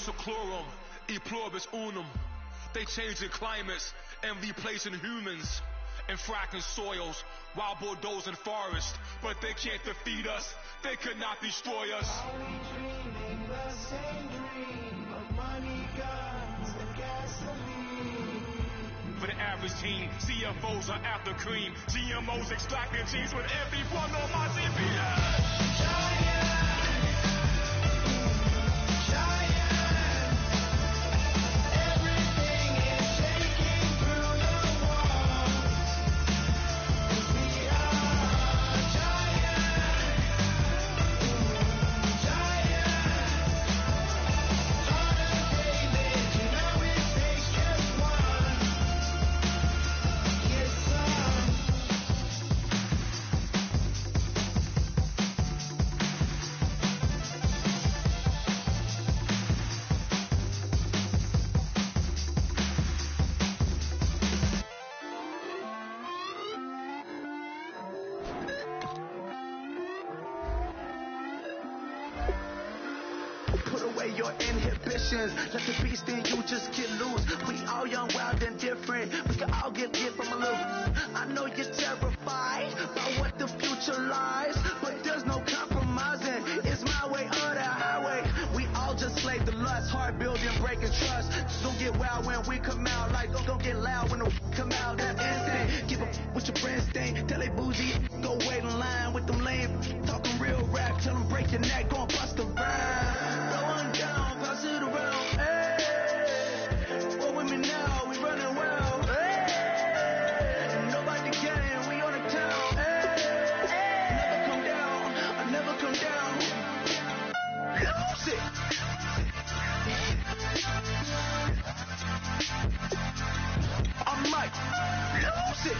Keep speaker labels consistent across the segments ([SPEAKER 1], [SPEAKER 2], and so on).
[SPEAKER 1] seclorum, e pluribus unum. They changing climates and replacing humans and fracking soils while bulldozing forests. But they can't defeat us, they could not destroy us.
[SPEAKER 2] Are we dreaming the same dream of money, guns, and gasoline?
[SPEAKER 1] For the average team, CFOs are after cream. GMOs extracting genes with everyone on my CPS.
[SPEAKER 2] Giant, everything is shaking through the walls. 'Cause we are giants. Heart of David, you know it takes just one. Get some. Put away your inhibitions. Let the beast in you just get loose. We all young, wild, and different. We can all get from a little. I know you're terrified about what the future lies, but there's no compromising. It's my way or the highway. We all just slave the lust, heart building, breaking trust. Just don't get wild when we come out. Like don't get loud when the come out. That instant. Give up with your friends thing. Tell they bougie. Go wait in line with them lame. Talking real rap. Tell them break your neck. Go and bust the rhyme. Going down, pass it around. Hey, what with me now? We running well. Hey, nobody can. We on the town. Hey, never come down. I never come down. Lose it. I might lose it.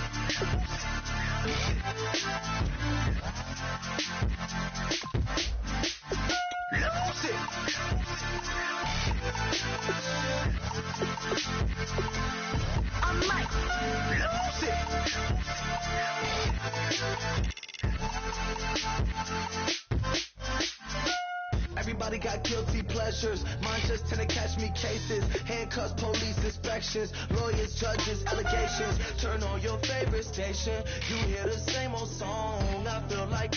[SPEAKER 2] Lose it. I might lose it. Everybody got guilty pleasures. Mine just tend to catch me cases. Handcuffs, police inspections, lawyers, judges, allegations. Turn on your favorite station. You hear the same old song. I feel like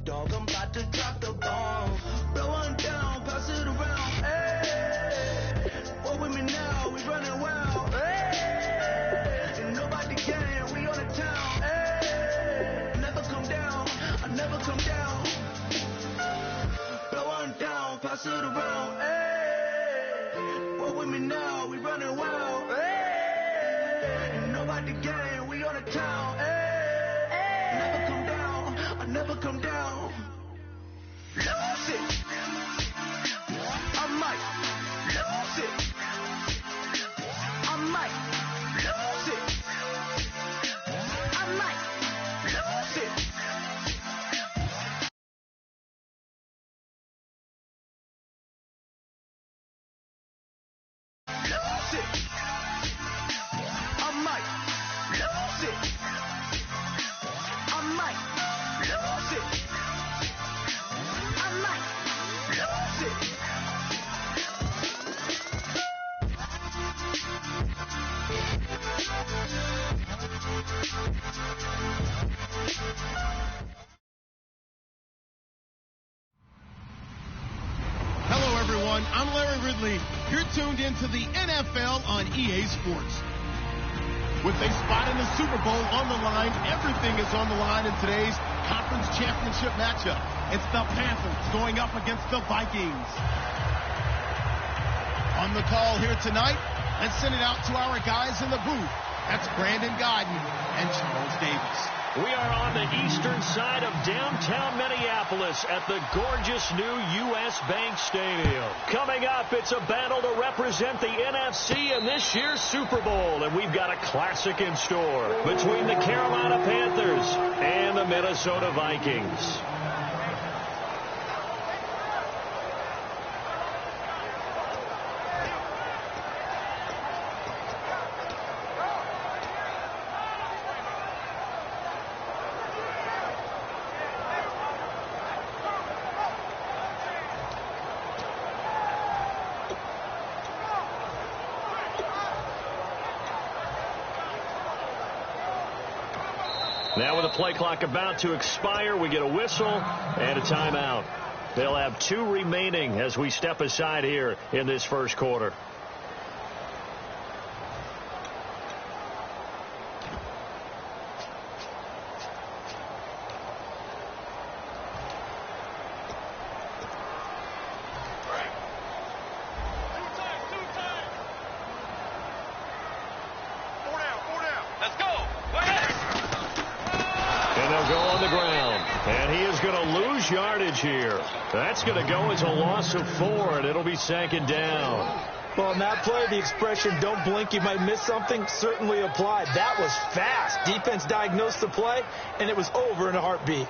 [SPEAKER 2] dog, I'm about to drop the bomb. Blow one down, pass it around. Hey, what with me now? We running wild. Hey, and nobody can. We on the town. Hey, never come down. I never come down. Blow one down, pass it around. Hey, what with me now? We running wild. Hey, and nobody can. We on the town. Hey, never come down. I never come down. Lose it. I might lose it. I might lose it. I might lose it. Lose it. I might lose it. I might lose it. I might lose it.
[SPEAKER 3] Hello, everyone. I'm Larry Ridley. You're tuned into the NFL on EA Sports. With a spot in the Super Bowl on the line, everything is on the line in today's conference championship matchup. It's the Panthers going up against the Vikings. On the call here tonight, let's send it out to our guys in the booth. That's Brandon Guyton and Charles Davis.
[SPEAKER 4] We are on the eastern side of downtown Minneapolis at the gorgeous new U.S. Bank Stadium. Coming up, it's a battle to represent the NFC in this year's Super Bowl, and we've got a classic in store between the Carolina Panthers and the Minnesota Vikings. Now with the play clock about to expire, we get a whistle and a timeout. They'll have 2 remaining as we step aside here in this first quarter. Yardage here. That's going to go as a loss of 4, and it'll be 2nd down.
[SPEAKER 5] Well, on that play, the expression, don't blink, you might miss something, certainly applied. That was fast. Defense diagnosed the play, and it was over in a heartbeat.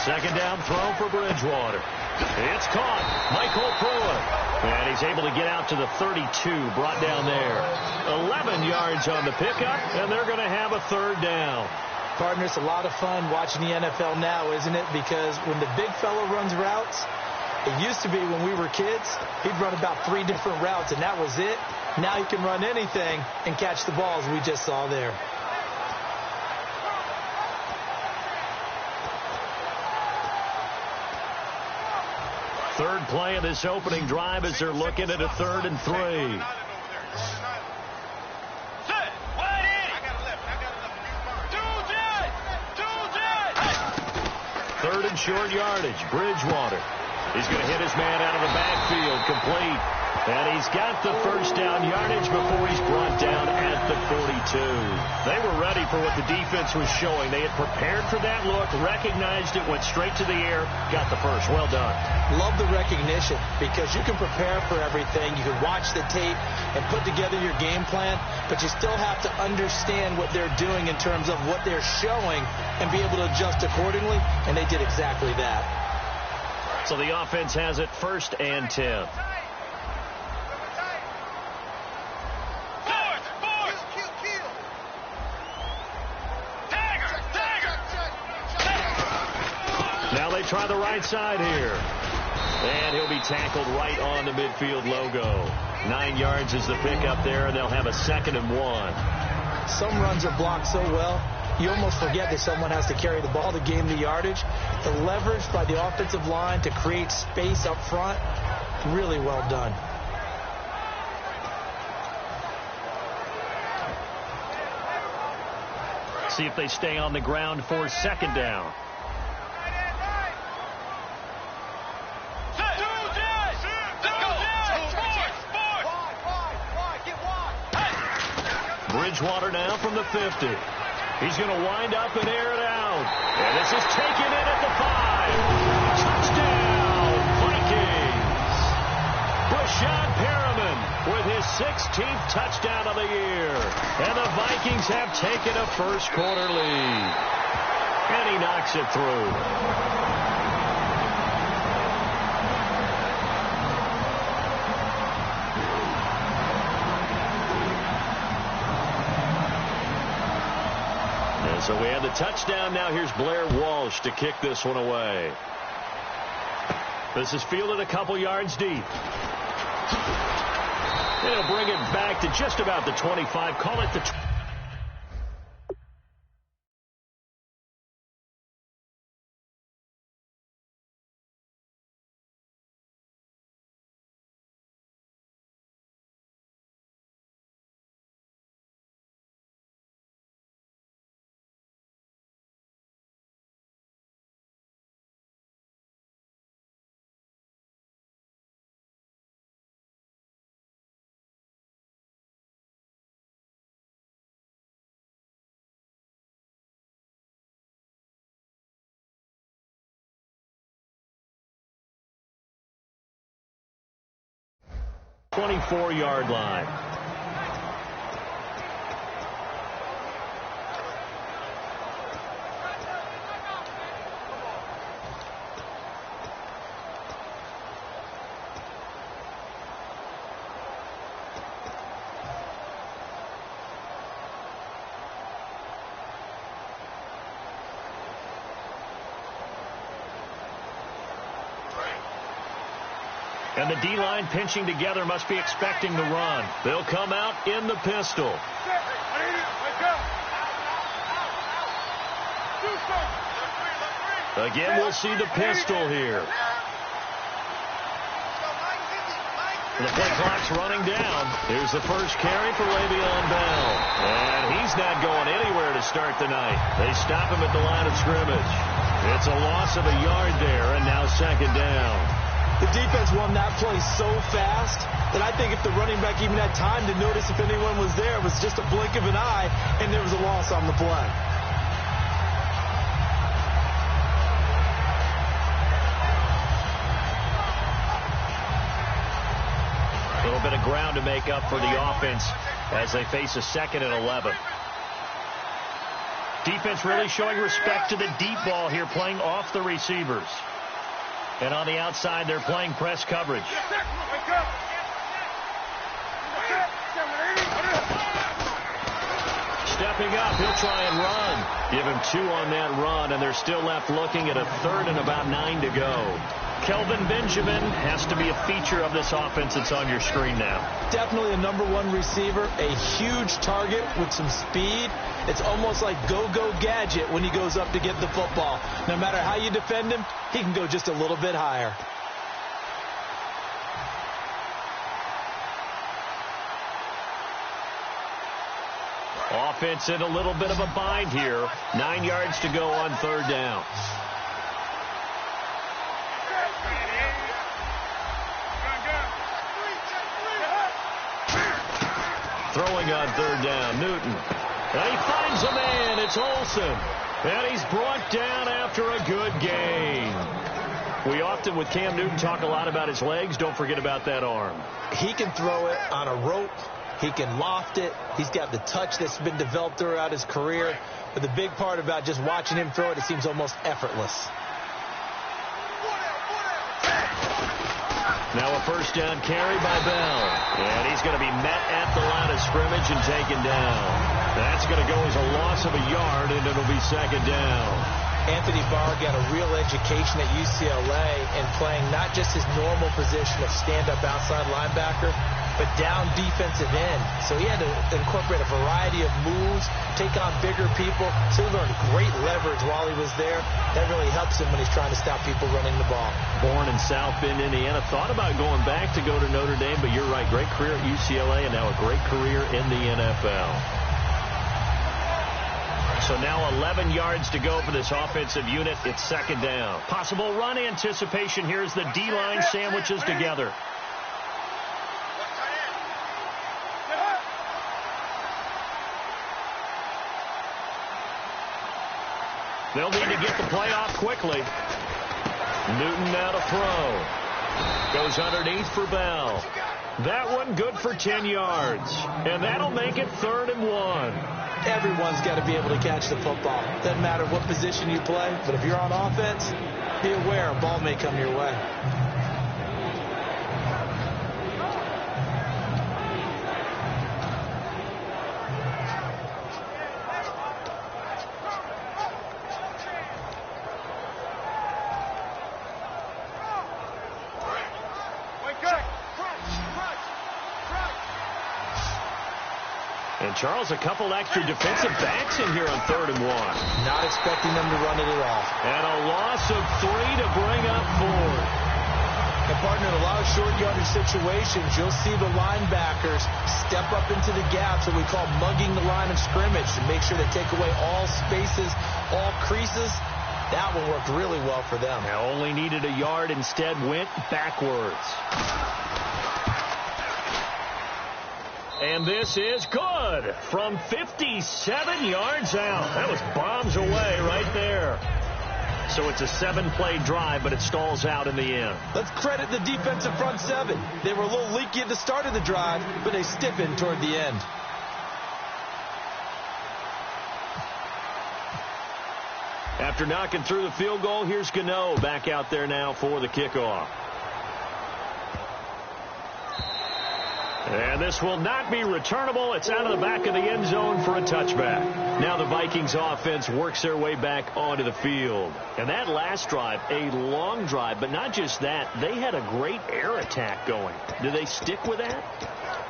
[SPEAKER 4] Second down throw for Bridgewater. It's caught. Michael Pruitt. And he's able to get out to the 32, brought down there. 11 yards on the pickup, and they're going to have a 3rd down.
[SPEAKER 5] Partner, it's a lot of fun watching the NFL now, isn't it? Because when the big fella runs routes, it used to be when we were kids, he'd run about 3 different routes, and that was it. Now he can run anything and catch the balls we just saw there.
[SPEAKER 4] Third play of this opening drive as they're looking at a 3rd and 3. Third and short yardage. Bridgewater. He's going to hit his man out of the backfield. Complete. And he's got the 1st down yardage before he's brought down at the 42. They were ready for what the defense was showing. They had prepared for that look, recognized it, went straight to the air, got the 1st. Well done.
[SPEAKER 5] Love the recognition because you can prepare for everything. You can watch the tape and put together your game plan, but you still have to understand what they're doing in terms of what they're showing and be able to adjust accordingly, and they did exactly that.
[SPEAKER 4] So the offense has it 1st and 10. Now they try the right side here. And he'll be tackled right on the midfield logo. 9 yards is the pickup there, and they'll have a 2nd and 1.
[SPEAKER 5] Some runs are blocked so well, you almost forget that someone has to carry the ball to gain the yardage. The leverage by the offensive line to create space up front, really well done.
[SPEAKER 4] See if they stay on the ground for 2nd down. Bridgewater now from the 50. He's going to wind up and air it out. And this is taken in at the 5. Touchdown, Vikings. Brashad Perriman with his 16th touchdown of the year. And the Vikings have taken a first quarter lead. And he knocks it through. So we have the touchdown. Now here's Blair Walsh to kick this one away. This is fielded a couple yards deep. It'll bring it back to just about the 25. Call it the 24-yard line. And the D-line pinching together must be expecting the run. They'll come out in the pistol. Again, we'll see the pistol here. The play clock's running down. Here's the first carry for Le'Veon Bell. And he's not going anywhere to start the night. They stop him at the line of scrimmage. It's a loss of a yard there, and now second down.
[SPEAKER 5] The defense won that play so fast that I think if the running back even had time to notice if anyone was there, it was just a blink of an eye, and there was a loss on the play.
[SPEAKER 4] A little bit of ground to make up for the offense as they face a 2nd and 11. Defense really showing respect to the deep ball here, playing off the receivers. And on the outside, they're playing press coverage. Stepping up, he'll try and run. Give him 2 on that run, and they're still left looking at a 3rd and about 9 to go. Kelvin Benjamin has to be a feature of this offense that's on your screen now.
[SPEAKER 5] Definitely a #1 receiver, a huge target with some speed. It's almost like go-go gadget when he goes up to get the football. No matter how you defend him, he can go just a little bit higher.
[SPEAKER 4] Offense in a little bit of a bind here. 9 yards to go on 3rd down. Throwing on 3rd down, Newton. And he finds a man. It's Olsen. And he's brought down after a good gain. We often, with Cam Newton, talk a lot about his legs. Don't forget about that arm.
[SPEAKER 5] He can throw it on a rope. He can loft it. He's got the touch that's been developed throughout his career. But the big part about just watching him throw it, it seems almost effortless.
[SPEAKER 4] Now a 1st down carry by Bell. And he's going to be met at the line of scrimmage and taken down. That's going to go as a loss of a yard, and it'll be 2nd down.
[SPEAKER 5] Anthony Barr got a real education at UCLA in playing not just his normal position of stand-up outside linebacker, but down defensive end. So he had to incorporate a variety of moves, take on bigger people. So he learned great leverage while he was there. That really helps him when he's trying to stop people running the ball.
[SPEAKER 4] Born in South Bend, Indiana. Thought about going back to go to Notre Dame, but you're right. Great career at UCLA and now a great career in the NFL. So now 11 yards to go for this offensive unit. It's 2nd down. Possible run anticipation. Here's the D-line sandwiches together. They'll need to get the play off quickly. Newton now to throw. Goes underneath for Bell. That one good for 10 yards. And that'll make it 3rd and 1.
[SPEAKER 5] Everyone's got to be able to catch the football. Doesn't matter what position you play, but if you're on offense, be aware a ball may come your way.
[SPEAKER 4] And Charles, a couple extra defensive backs in here on 3rd and 1.
[SPEAKER 5] Not expecting them to run it at all.
[SPEAKER 4] And a loss of 3 to bring up 4th.
[SPEAKER 5] And partner, in a lot of short yardage situations, you'll see the linebackers step up into the gaps, what we call mugging the line of scrimmage, to make sure they take away all spaces, all creases. That one worked really well for them.
[SPEAKER 4] Now only needed a yard, instead went backwards. And this is good from 57 yards out. That was bombs away right there. So it's a 7-play drive, but it stalls out in the end.
[SPEAKER 5] Let's credit the defensive front seven. They were a little leaky at the start of the drive, but they stiffened toward the end.
[SPEAKER 4] After knocking through the field goal, here's Gano back out there now for the kickoff. And this will not be returnable. It's out of the back of the end zone for a touchback. Now the Vikings offense works their way back onto the field. And that last drive, a long drive, but not just that. They had a great air attack going. Do they stick with that?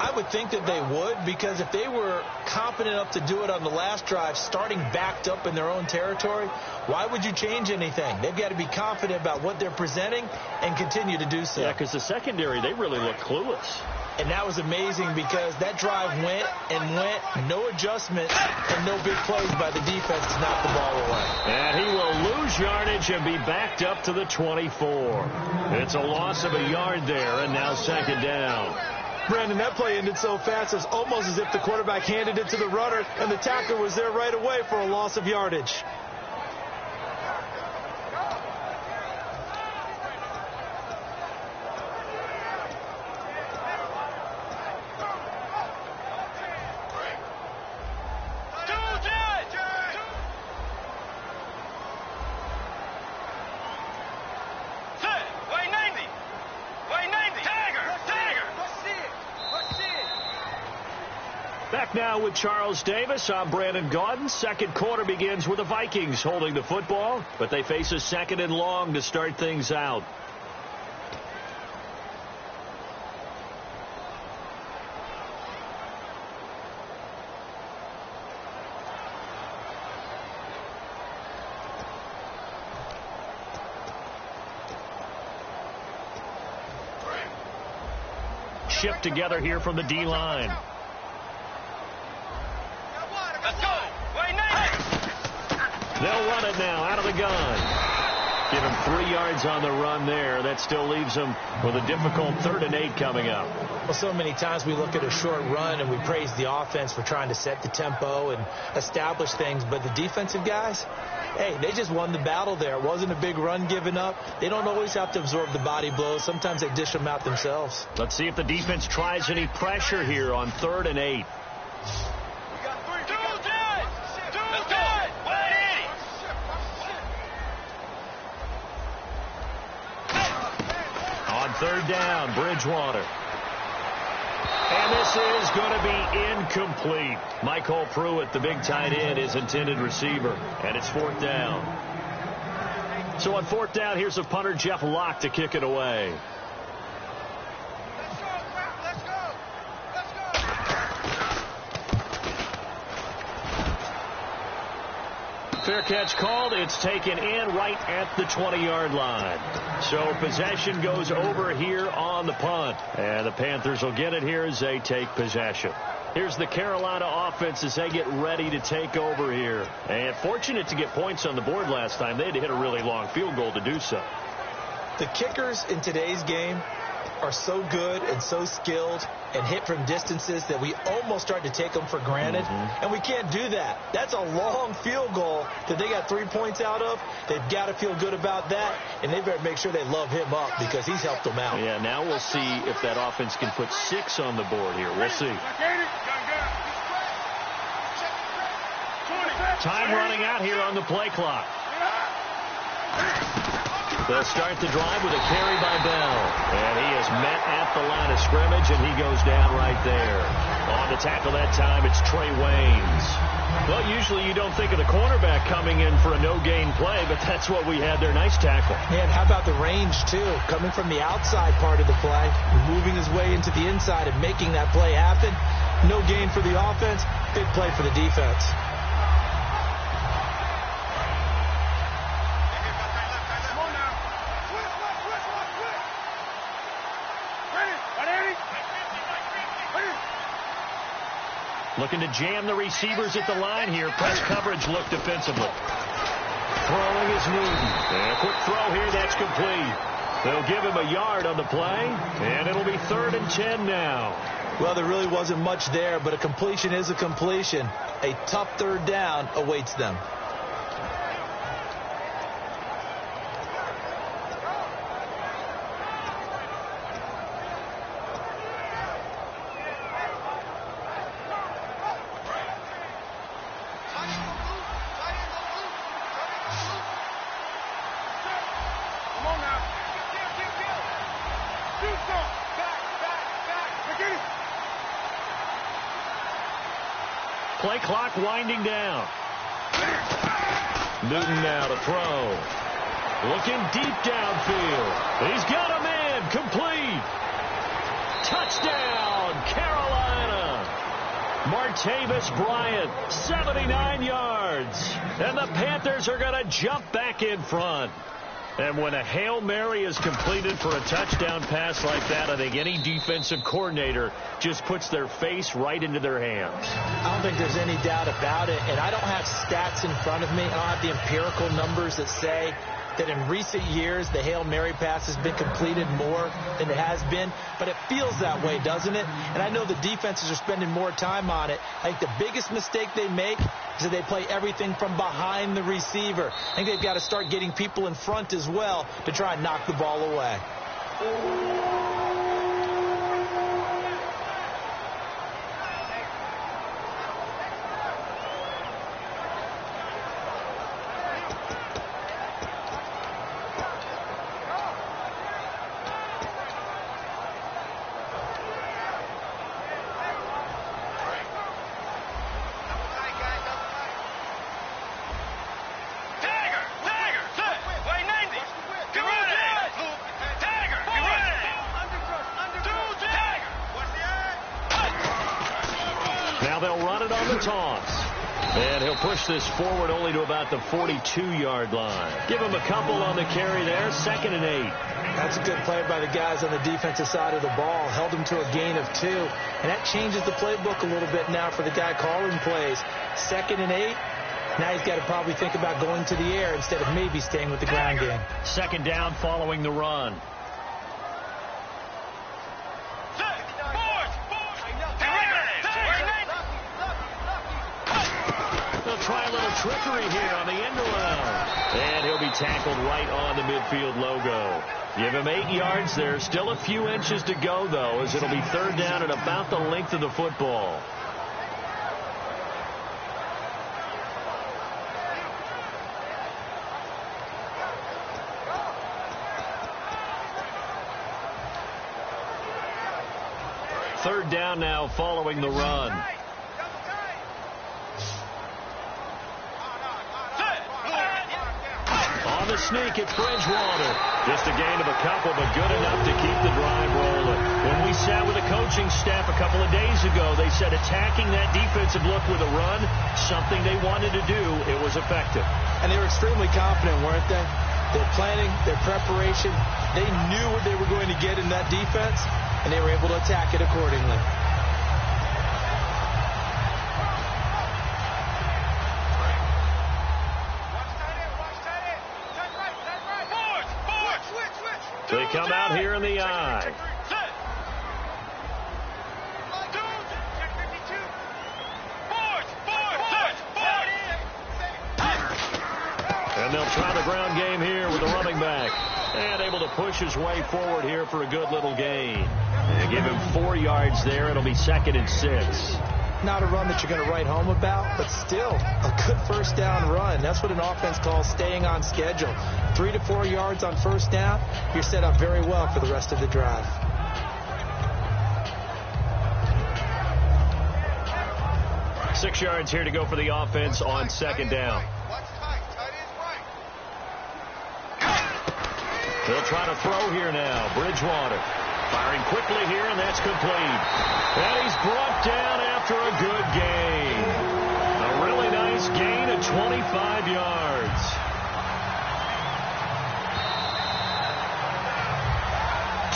[SPEAKER 5] I would think that they would, because if they were confident enough to do it on the last drive, starting backed up in their own territory, why would you change anything? They've got to be confident about what they're presenting and continue to do so.
[SPEAKER 4] Yeah, because the secondary, they really look clueless.
[SPEAKER 5] And that was amazing because that drive went and went, no adjustment and no big plays by the defense to knock the ball away.
[SPEAKER 4] And he will lose yardage and be backed up to the 24. It's a loss of a yard there, and now second down.
[SPEAKER 5] Brandon, that play ended so fast, it's almost as if the quarterback handed it to the runner and the tackler was there right away for a loss of yardage.
[SPEAKER 4] Back now with Charles Davis. I'm Brandon Gaudin. Second quarter begins with the Vikings holding the football, but they face a second and long to start things out. Shift together here from the D-line. They'll run it now out of the gun. Give him 3 yards on the run there. That still leaves him with a difficult 3rd and 8 coming up.
[SPEAKER 5] Well, so many times we look at a short run and we praise the offense for trying to set the tempo and establish things. But the defensive guys, hey, they just won the battle there. It wasn't a big run given up. They don't always have to absorb the body blows. Sometimes they dish them out themselves.
[SPEAKER 4] Let's see if the defense tries any pressure here on 3rd and 8. Third down, Bridgewater. And this is going to be incomplete. Michael Pruitt, the big tight end, is intended receiver. And it's 4th down. So on 4th down, here's a punter, Jeff Locke, to kick it away. Fair catch called. It's taken in right at the 20-yard line. So possession goes over here on the punt. And the Panthers will get it here as they take possession. Here's the Carolina offense as they get ready to take over here. And fortunate to get points on the board last time. They had to hit a really long field goal to do so.
[SPEAKER 5] The kickers in today's game are so good and so skilled and hit from distances that we almost start to take them for granted. And we can't do that. That's a long field goal that they got 3 points out of. They've got to feel good about that, and they better make sure they love him up because he's helped them out.
[SPEAKER 4] Yeah, now we'll see if that offense can put 6 on the board here. We'll see. Time running out here on the play clock. They'll start the drive with a carry by Bell. And he is met at the line of scrimmage, and he goes down right there. On the tackle that time, it's Trey Waynes. Well, usually you don't think of the cornerback coming in for a no-gain play, but that's what we had there. Nice tackle.
[SPEAKER 5] And how about the range, too? Coming from the outside part of the play, moving his way into the inside and making that play happen. No gain for the offense, big play for the defense.
[SPEAKER 4] Looking to jam the receivers at the line here. Press coverage look defensively. Throwing is Newton. And a quick throw here. That's complete. They'll give him a yard on the play. And it'll be 3rd and 10 now.
[SPEAKER 5] Well, there really wasn't much there, but a completion is a completion. A tough 3rd down awaits them.
[SPEAKER 4] Play clock winding down. Newton now to throw. Looking deep downfield. He's got him in. Complete. Touchdown, Carolina. Martavis Bryant, 79 yards. And the Panthers are going to jump back in front. And when a Hail Mary is completed for a touchdown pass like that, I think any defensive coordinator just puts their face right into their hands.
[SPEAKER 5] I don't think there's any doubt about it. And I don't have stats in front of me. I don't have the empirical numbers that say that in recent years the Hail Mary pass has been completed more than it has been. But it feels that way, doesn't it? And I know the defenses are spending more time on it. I think the biggest mistake they make is that they play everything from behind the receiver. I think they've got to start getting people in front as well to try and knock the ball away.
[SPEAKER 4] And he'll push this forward only to about the 42-yard line. Give him a couple on the carry there. 2nd and 8.
[SPEAKER 5] That's a good play by the guys on the defensive side of the ball. Held him to a gain of 2. And that changes the playbook a little bit now for the guy calling plays. 2nd and 8. Now he's got to probably think about going to the air instead of maybe staying with the ground game.
[SPEAKER 4] 2nd down following the run. Try a little trickery here on the end around. And he'll be tackled right on the midfield logo. Give him 8 yards there. Still a few inches to go, though, as it'll be 3rd down and about the length of the football. Third down now following the run. On the sneak, it's Bridgewater. Just a gain of a couple, but good enough to keep the drive rolling. When we sat with the coaching staff a couple of days ago, they said attacking that defensive look with a run, something they wanted to do, it was effective.
[SPEAKER 5] And they were extremely confident, weren't they? Their planning, their preparation, they knew what they were going to get in that defense, and they were able to attack it accordingly.
[SPEAKER 4] They come out here in the eye. And they'll try the ground game here with the running back. And able to push his way forward here for a good little gain. And give him 4 yards there. It'll be 2nd and 6.
[SPEAKER 5] Not a run that you're going to write home about, but still a good first down run. That's what an offense calls staying on schedule. 3 to 4 yards on first down, you're set up very well for the rest of the drive.
[SPEAKER 4] Six yards here to go for the offense on 2nd down. They'll try to throw here now. Bridgewater firing quickly here, and that's complete. And he's brought down after a good gain. A really nice gain of 25 yards.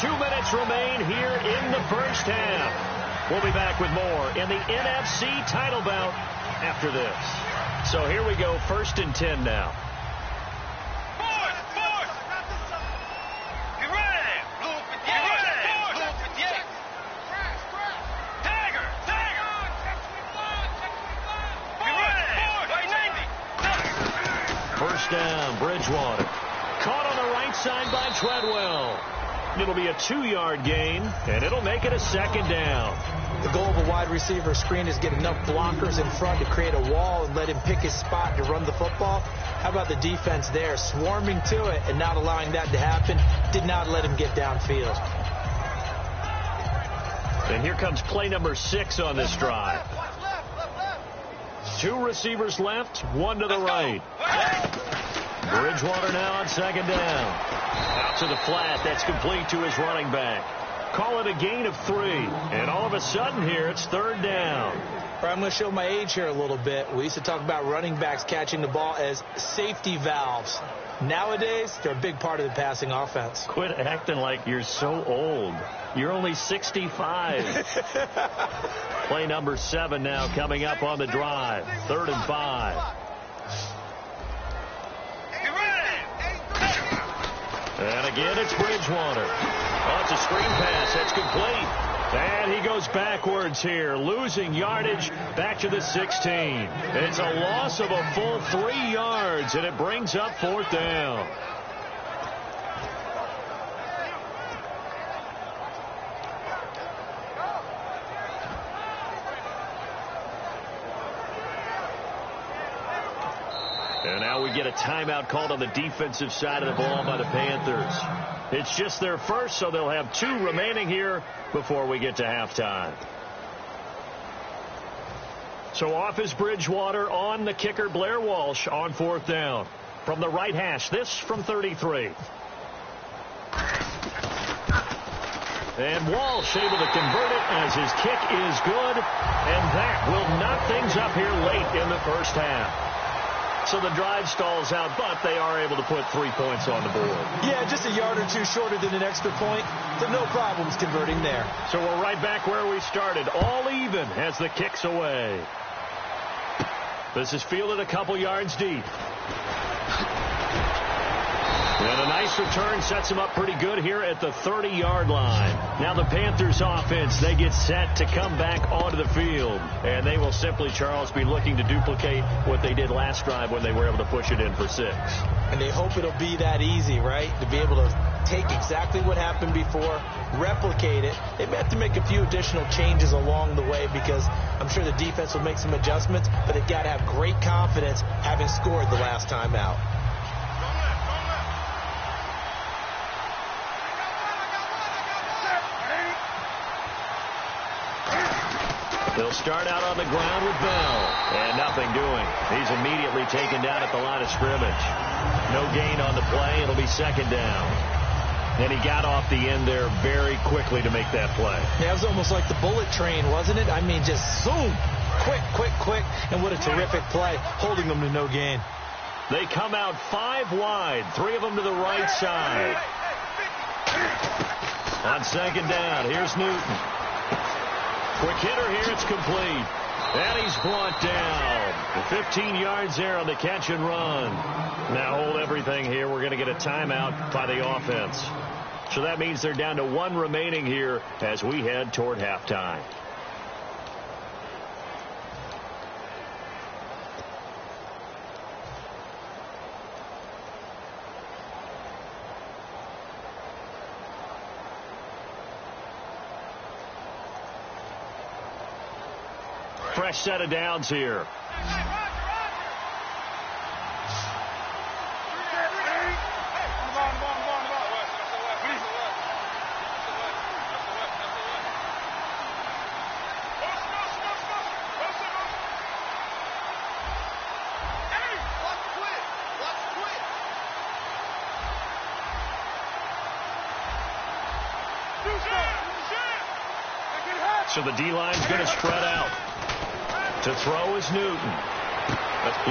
[SPEAKER 4] Two minutes remain here in the first half. We'll be back with more in the NFC title bout after this. So here we go, 1st and 10 now. First down, Bridgewater. Caught on the right side by Treadwell. It'll be a 2-yard gain, and it'll make it a 2nd down.
[SPEAKER 5] The goal of a wide receiver screen is get enough blockers in front to create a wall and let him pick his spot to run the football. How about the defense there, swarming to it and not allowing that to happen? Did not let him get downfield.
[SPEAKER 4] And here comes play number 6 on this drive. 2 receivers left, 1 to the right. Bridgewater now on 2nd down. Out to the flat. That's complete to his running back. Call it a gain of 3. And all of a sudden here, it's 3rd down.
[SPEAKER 5] I'm going to show my age here a little bit. We used to talk about running backs catching the ball as safety valves. Nowadays, they're a big part of the passing offense.
[SPEAKER 4] Quit acting like you're so old. You're only 65. Play number 7 now coming up on the drive. 3rd and 5. And again, it's Bridgewater. Oh, it's a screen pass. That's complete. And he goes backwards here, losing yardage back to the 16. It's a loss of a full 3 yards, and it brings up 4th down. And now we get a timeout called on the defensive side of the ball by the Panthers. It's just their first, so they'll have 2 remaining here before we get to halftime. So off is Bridgewater, on the kicker Blair Walsh on 4th down. From the right hash, this from 33. And Walsh able to convert it as his kick is good. And that will knock things up here late in the first half. So the drive stalls out, but they are able to put 3 points on the board.
[SPEAKER 5] Yeah, just a yard or 2 shorter than an extra point, but no problems converting there.
[SPEAKER 4] So we're right back where we started, all even as the kick's away. This is fielded a couple yards deep. And a nice return sets him up pretty good here at the 30-yard line. Now the Panthers offense, they get set to come back onto the field. And they will simply, Charles, be looking to duplicate what they did last drive when they were able to push it in for 6.
[SPEAKER 5] And they hope it'll be that easy, right? To be able to take exactly what happened before, replicate it. They may have to make a few additional changes along the way because I'm sure the defense will make some adjustments, but they've got to have great confidence having scored the last time out.
[SPEAKER 4] They'll start out on the ground with Bell. And nothing doing. He's immediately taken down at the line of scrimmage. No gain on the play. It'll be 2nd down. And he got off the end there very quickly to make that play.
[SPEAKER 5] Yeah, it was almost like the bullet train, wasn't it? I mean, just zoom. Quick, quick, quick. And what a terrific play, holding them to no gain.
[SPEAKER 4] They come out 5 wide. 3 of them to the right side. On 2nd down, here's Newton. Quick hitter here, it's complete. And he's brought down. 15 yards there on the catch and run. Now hold everything here. We're going to get a timeout by the offense. So that means they're down to 1 remaining here as we head toward halftime. Fresh set of downs here. So the D-line's going to spread out. To throw is Newton.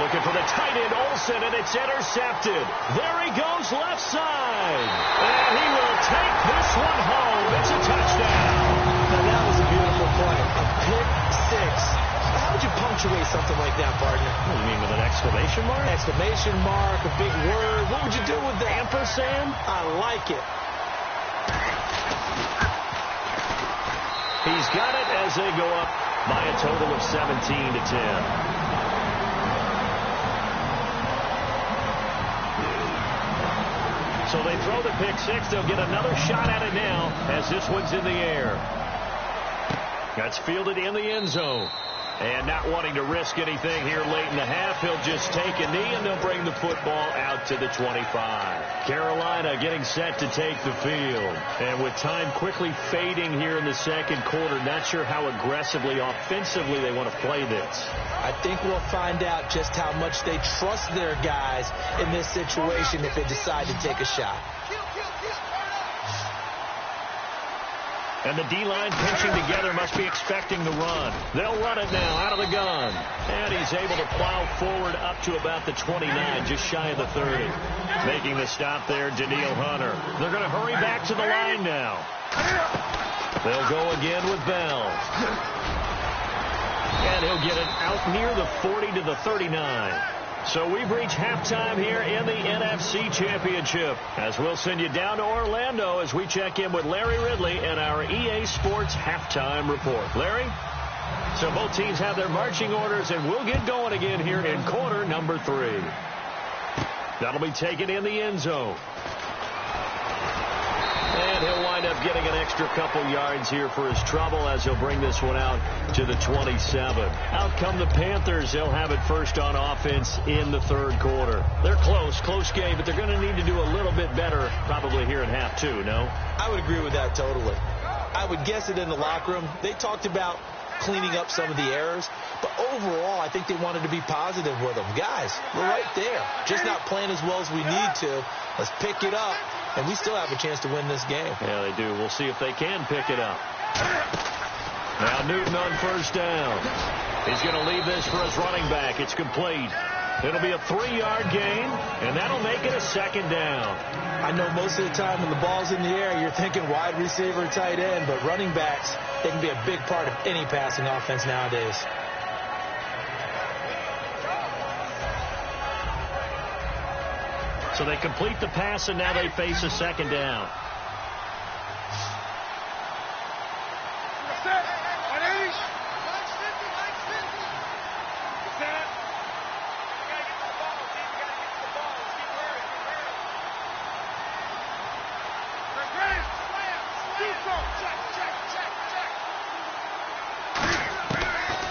[SPEAKER 4] Looking for the tight end, Olsen, and it's intercepted. There he goes, left side. And he will take this one home. It's a touchdown.
[SPEAKER 5] Now that was a beautiful play. A pick 6. How would you punctuate something like that, partner?
[SPEAKER 4] What do you mean, with an exclamation mark?
[SPEAKER 5] Exclamation mark, a big word. What would you do with the
[SPEAKER 4] ampersand?
[SPEAKER 5] I like it.
[SPEAKER 4] He's got it as they go up by a total of 17-10. So they throw the pick 6. They'll get another shot at it now as this one's in the air. That's fielded in the end zone. And not wanting to risk anything here late in the half, he'll just take a knee, and they'll bring the football out to the 25. Carolina getting set to take the field. And with time quickly fading here in the second quarter, not sure how aggressively, offensively they want to play this.
[SPEAKER 5] I think we'll find out just how much they trust their guys in this situation if they decide to take a shot.
[SPEAKER 4] And the D-line pinching together must be expecting the run. They'll run it now out of the gun. And he's able to plow forward up to about the 29, just shy of the 30. Making the stop there, Danielle Hunter. They're going to hurry back to the line now. They'll go again with Bell. And he'll get it out near the 40 to the 39. So we've reached halftime here in the NFC Championship, as we'll send you down to Orlando as we check in with Larry Ridley and our EA Sports Halftime Report. Larry? So both teams have their marching orders, and we'll get going again here in quarter number 3. That'll be taken in the end zone. And he'll wind up getting an extra couple yards here for his trouble as he'll bring this one out to the 27. Out come the Panthers. They'll have it first on offense in the third quarter. They're close game, but they're going to need to do a little bit better probably here in half 2, no?
[SPEAKER 5] I would agree with that totally. I would guess it in the locker room. They talked about cleaning up some of the errors, but overall I think they wanted to be positive with them. Guys, we're right there. Just not playing as well as we need to. Let's pick it up. And we still have a chance to win this game.
[SPEAKER 4] Yeah, they do. We'll see if they can pick it up. Now Newton on first down. He's going to leave this for his running back. It's complete. It'll be a 3-yard gain, and that'll make it a second down.
[SPEAKER 5] I know most of the time when the ball's in the air, you're thinking wide receiver, tight end, but running backs, they can be a big part of any passing offense nowadays.
[SPEAKER 4] So they complete the pass, and now they face a second down.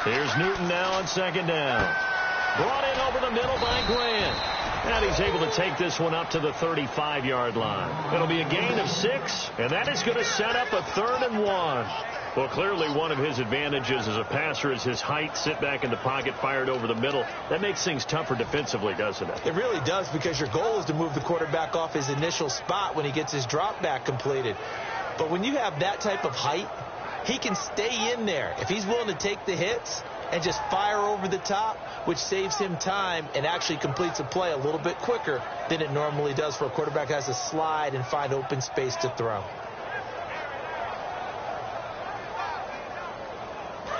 [SPEAKER 4] Here's Newton now on second down. Brought in over the middle by Grant. And he's able to take this one up to the 35-yard line. It'll be a gain of 6, and that is going to set up a 3rd and 1. Well, clearly one of his advantages as a passer is his height, sit back in the pocket, fired over the middle. That makes things tougher defensively, doesn't it?
[SPEAKER 5] It really does, because your goal is to move the quarterback off his initial spot when he gets his drop back completed. But when you have that type of height, he can stay in there if he's willing to take the hits and just fire over the top, which saves him time and actually completes a play a little bit quicker than it normally does for a quarterback who has to slide and find open space to throw.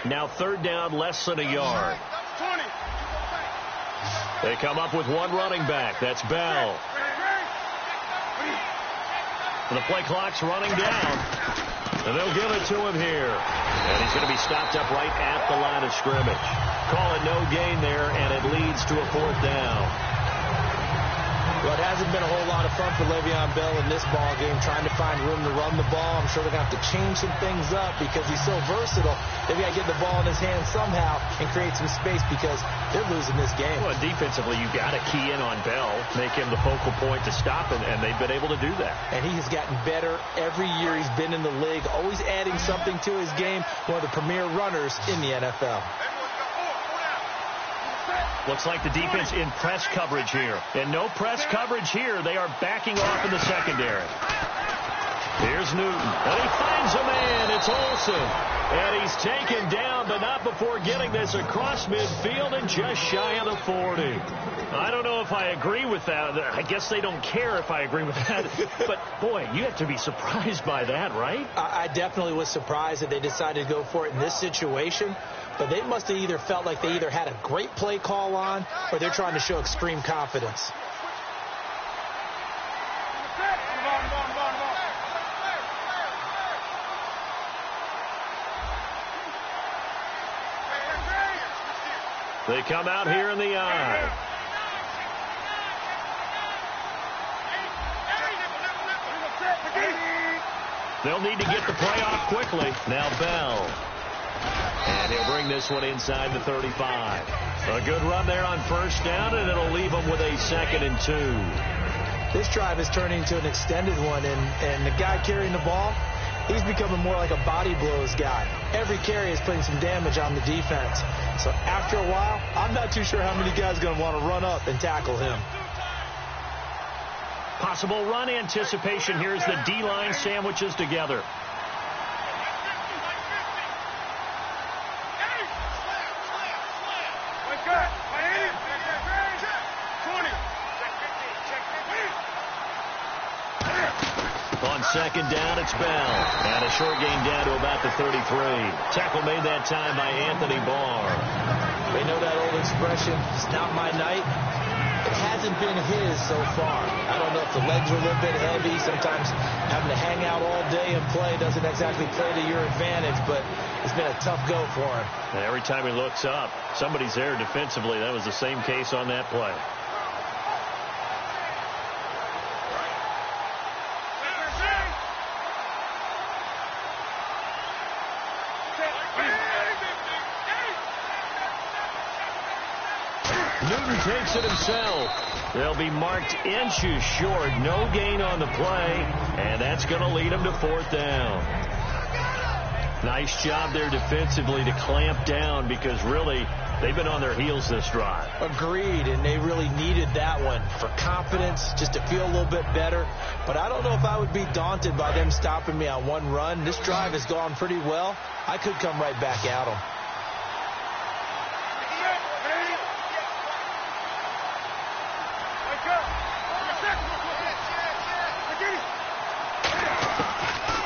[SPEAKER 4] Now 3rd down, less than a yard. They come up with one running back. That's Bell. The play clock's running down. And they'll give it to him here. And he's going to be stopped up right at the line of scrimmage. Call it no gain there, and it leads to a 4th down.
[SPEAKER 5] Well, it hasn't been a whole lot of fun for Le'Veon Bell in this ball game, trying to find room to run the ball. I'm sure they're going to have to change some things up because he's so versatile. They've got to get the ball in his hands somehow and create some space because they're losing this game.
[SPEAKER 4] Well, defensively, you've got to key in on Bell, make him the focal point to stop him, and they've been able to do that. And
[SPEAKER 5] he has gotten better every year he's been in the league, always adding something to his game, one of the premier runners in the NFL.
[SPEAKER 4] Looks like the defense in press coverage here. And no press coverage here. They are backing off in the secondary. Here's Newton. And he finds a man. It's Olsen. And he's taken down, but not before getting this across midfield and just shy of the 40. I don't know if I agree with that. I guess they don't care if I agree with that. But, boy, you have to be surprised by that, right?
[SPEAKER 5] I definitely was surprised that they decided to go for it in this situation. But they must have either felt like they either had a great play call on or they're trying to show extreme confidence.
[SPEAKER 4] They come out here in the eye. They'll need to get the play off quickly. Now Bell. And he'll bring this one inside the 35. A good run there on first down, and it'll leave him with a 2nd and 2.
[SPEAKER 5] This drive is turning into an extended one, and the guy carrying the ball, he's becoming more like a body blows guy. Every carry is putting some damage on the defense. So after a while, I'm not too sure how many guys are going to want to run up and tackle him.
[SPEAKER 4] Possible run anticipation. Here's the D-line sandwiches together. On second down, it's Bell. And a short gain down to about the 33. Tackle made that time by Anthony Barr.
[SPEAKER 5] They know that old expression, it's not my night. It hasn't been his so far. I don't know if the legs are a little bit heavy. Sometimes having to hang out all day and play doesn't exactly play to your advantage, but it's been a tough go for him.
[SPEAKER 4] And every time he looks up, somebody's there defensively. That was the same case on that play. Newton takes it himself. They'll be marked inches short. No gain on the play, and that's going to lead him to 4th down. Nice job there defensively to clamp down because really they've been on their heels this drive.
[SPEAKER 5] Agreed, and they really needed that one for confidence, just to feel a little bit better. But I don't know if I would be daunted by them stopping me on one run. This drive has gone pretty well. I could come right back at them.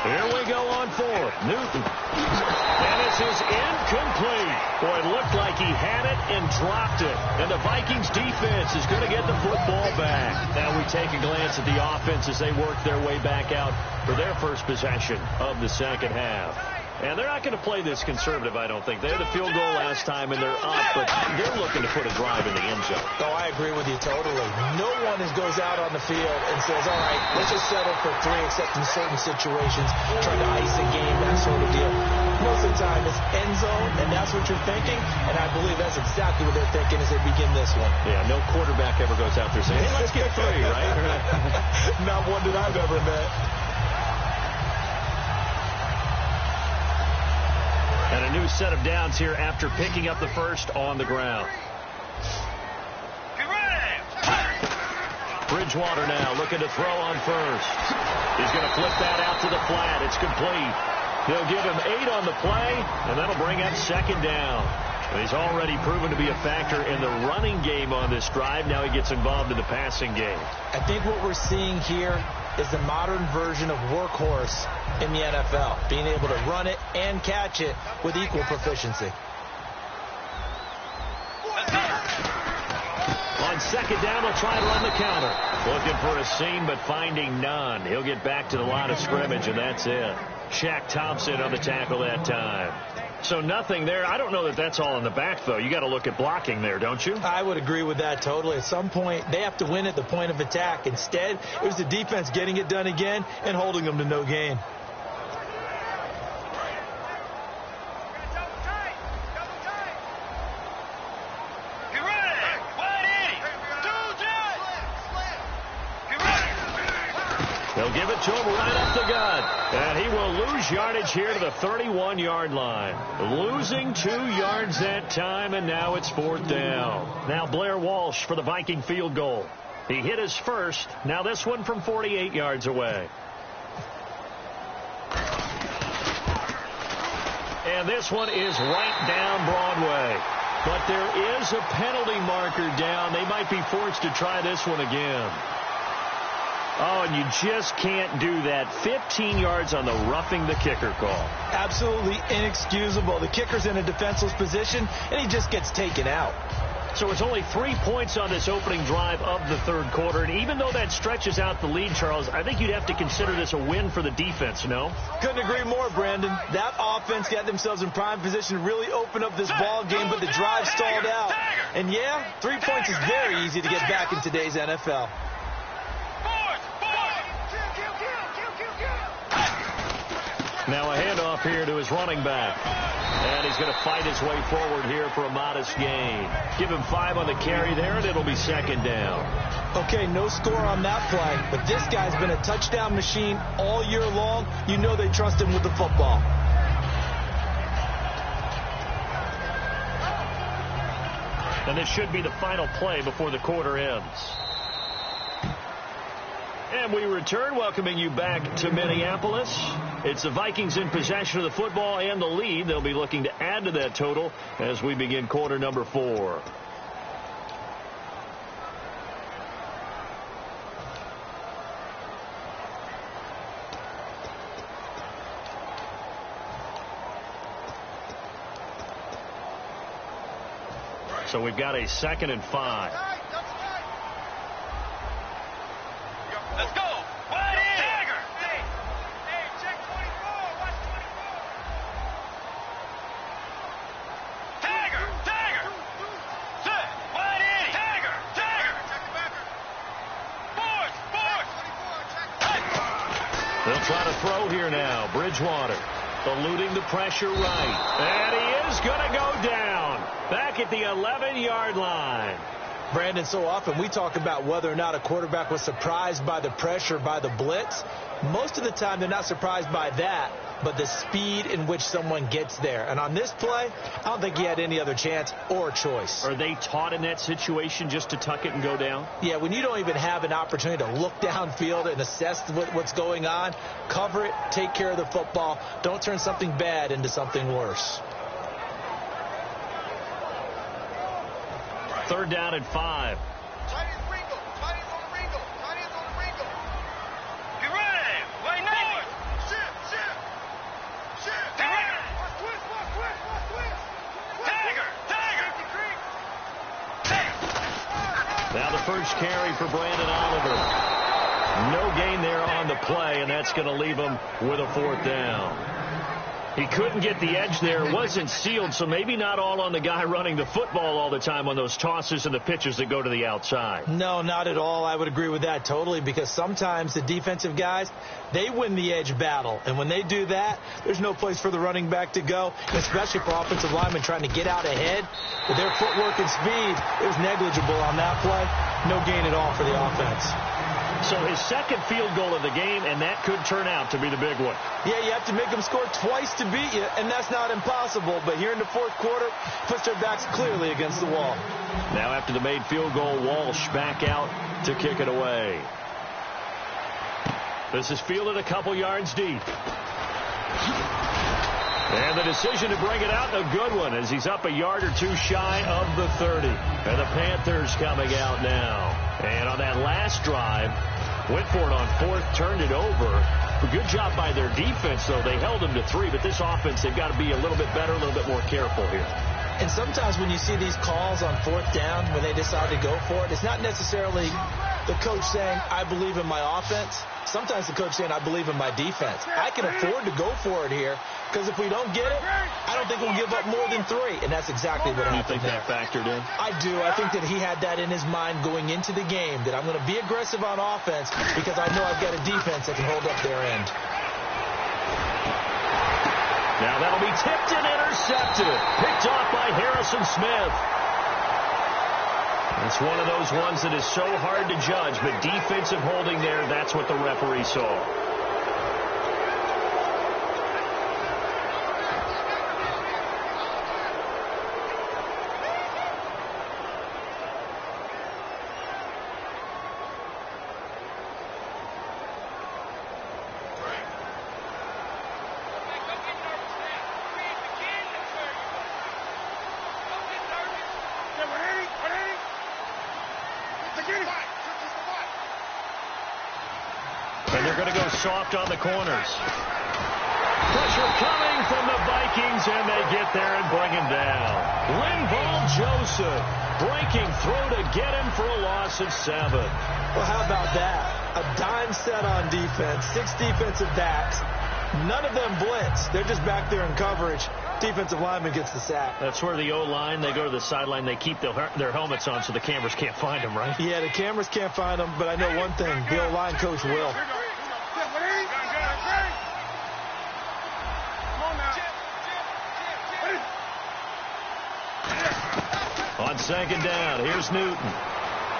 [SPEAKER 4] Here we go on 4th. Newton. And this is incomplete. Boy, it looked like he had it and dropped it. And the Vikings defense is going to get the football back. Now we take a glance at the offense as they work their way back out for their first possession of the second half. And they're not going to play this conservative, I don't think. They had the field goal last time, and they're up, but they're looking to put a drive in the end zone.
[SPEAKER 5] Oh, I agree with you totally. No one goes out on the field and says, all right, let's just settle for 3, except in certain situations, trying to ice a game, that sort of deal. Most of the time, it's end zone, and that's what you're thinking, and I believe that's exactly what they're thinking as they begin this one.
[SPEAKER 4] Yeah, no quarterback ever goes out there saying, hey, let's get 3, right?
[SPEAKER 5] Not one that I've ever met.
[SPEAKER 4] And a new set of downs here after picking up the first on the ground. Bridgewater now looking to throw on first. He's going to flip that out to the flat. It's complete. He'll give him 8 on the play, and that'll bring up 2nd down. And he's already proven to be a factor in the running game on this drive. Now he gets involved in the passing game.
[SPEAKER 5] I think what we're seeing here is the modern version of workhorse in the NFL, being able to run it and catch it with equal proficiency.
[SPEAKER 4] On 2nd down, they'll try and run the counter. Looking for a seam, but finding none. He'll get back to the line of scrimmage, and that's it. Shaq Thompson on the tackle that time. So nothing there. I don't know that that's all in the back, though. You got to look at blocking there, don't you?
[SPEAKER 5] I would agree with that totally. At some point, they have to win at the point of attack. Instead, it was the defense getting it done again and holding them to no gain.
[SPEAKER 4] They'll give it to him right up the gut. And he will lose yardage here to the 31-yard line. Losing 2 yards that time, and now it's 4th down. Now Blair Walsh for the Viking field goal. He hit his first. Now this one from 48 yards away. And this one is right down Broadway. But there is a penalty marker down. They might be forced to try this one again. Oh, and you just can't do that. 15 yards on the roughing the kicker call.
[SPEAKER 5] Absolutely inexcusable. The kicker's in a defenseless position, and he just gets taken out.
[SPEAKER 4] So it's only 3 points on this opening drive of the 3rd quarter. And even though that stretches out the lead, Charles, I think you'd have to consider this a win for the defense, no?
[SPEAKER 5] Couldn't agree more, Brandon. That offense got themselves in prime position to really open up this ball game, but the drive stalled out. And yeah, 3 points is very easy to get back in today's NFL.
[SPEAKER 4] Now a handoff here to his running back. And he's going to fight his way forward here for a modest gain. Give him 5 on the carry there, and it'll be second down.
[SPEAKER 5] Okay, no score on that play, but this guy's been a touchdown machine all year long. You know they trust him with the football.
[SPEAKER 4] And this should be the final play before the quarter ends. And we return, welcoming you back to Minneapolis. It's the Vikings in possession of the football and the lead. They'll be looking to add to that total as we begin quarter number 4. So we've got a 2nd and 5.
[SPEAKER 6] Let's go. Wide in. Dagger. Hey, check 24. Watch 24. Dagger. Sit. Wide in. Dagger. Check the backer. Force.
[SPEAKER 4] They'll try to throw here now. Bridgewater eluding the pressure right. And he is going to go down. Back at the 11-yard line.
[SPEAKER 5] Brandon, so often we talk about whether or not a quarterback was surprised by the pressure, by the blitz. Most of the time they're not surprised by that, but the speed in which someone gets there. And on this play, I don't think he had any other chance or choice.
[SPEAKER 4] Are they taught in that situation just to tuck it and go down?
[SPEAKER 5] Yeah, when you don't even have an opportunity to look downfield and assess what's going on, cover it, take care of the football. Don't turn something bad into something worse.
[SPEAKER 4] 3rd down and 5.
[SPEAKER 6] Chinese on the Ringo. Get ready. Wait, Nate. Shit. Get ready. Watch twist. Dagger.
[SPEAKER 4] Now the first carry for Brandon Oliver. No gain there on the play, and that's going to leave him with a 4th down. He couldn't get the edge there. It wasn't sealed, so maybe not all on the guy running the football all the time on those tosses and the pitches that go to the outside.
[SPEAKER 5] No, not at all. I would agree with that totally, because sometimes the defensive guys, they win the edge battle. And when they do that, there's no place for the running back to go, especially for offensive linemen trying to get out ahead. With their footwork and speed, it was negligible on that play. No gain at all for the offense.
[SPEAKER 4] So his 2nd field goal of the game, and that could turn out to be the big one.
[SPEAKER 5] Yeah, you have to make them score twice to beat you, and that's not impossible. But here in the 4th quarter, puts their backs clearly against the wall.
[SPEAKER 4] Now after the made field goal, Walsh back out to kick it away. This is fielded a couple yards deep. And the decision to bring it out, a good one, as he's up a yard or 2 shy of the 30. And the Panthers coming out now. And on that last drive, went for it on 4th, turned it over. A good job by their defense, though. They held them to 3, but this offense, they've got to be a little bit better, a little bit more careful here.
[SPEAKER 5] And sometimes when you see these calls on 4th down, when they decide to go for it, it's not necessarily the coach saying, I believe in my offense. Sometimes the coach saying, I believe in my defense. I can afford to go for it here, because if we don't get it, I don't think we'll give up more than 3. And that's exactly what happened.
[SPEAKER 4] You think that factored in?
[SPEAKER 5] I do. I think that he had that in his mind going into the game, that I'm going to be aggressive on offense because I know I've got a defense that can hold up their end.
[SPEAKER 4] Now that'll be tipped and intercepted. Picked off by Harrison Smith. It's one of those ones that is so hard to judge, but defensive holding there, that's what the referee saw. And they're going to go soft on the corners. Pressure coming from the Vikings, and they get there and bring him down. Linval Joseph breaking through to get him for a loss of 7.
[SPEAKER 5] Well, how about that? A dime set on defense, 6 defensive backs. None of them blitz. They're just back there in coverage. Defensive lineman gets the sack.
[SPEAKER 4] That's where the O-line, they go to the sideline, they keep their helmets on so the cameras can't find them, right?
[SPEAKER 5] Yeah, the cameras can't find them, but I know one thing. The O-line coach will.
[SPEAKER 4] On second down, here's Newton.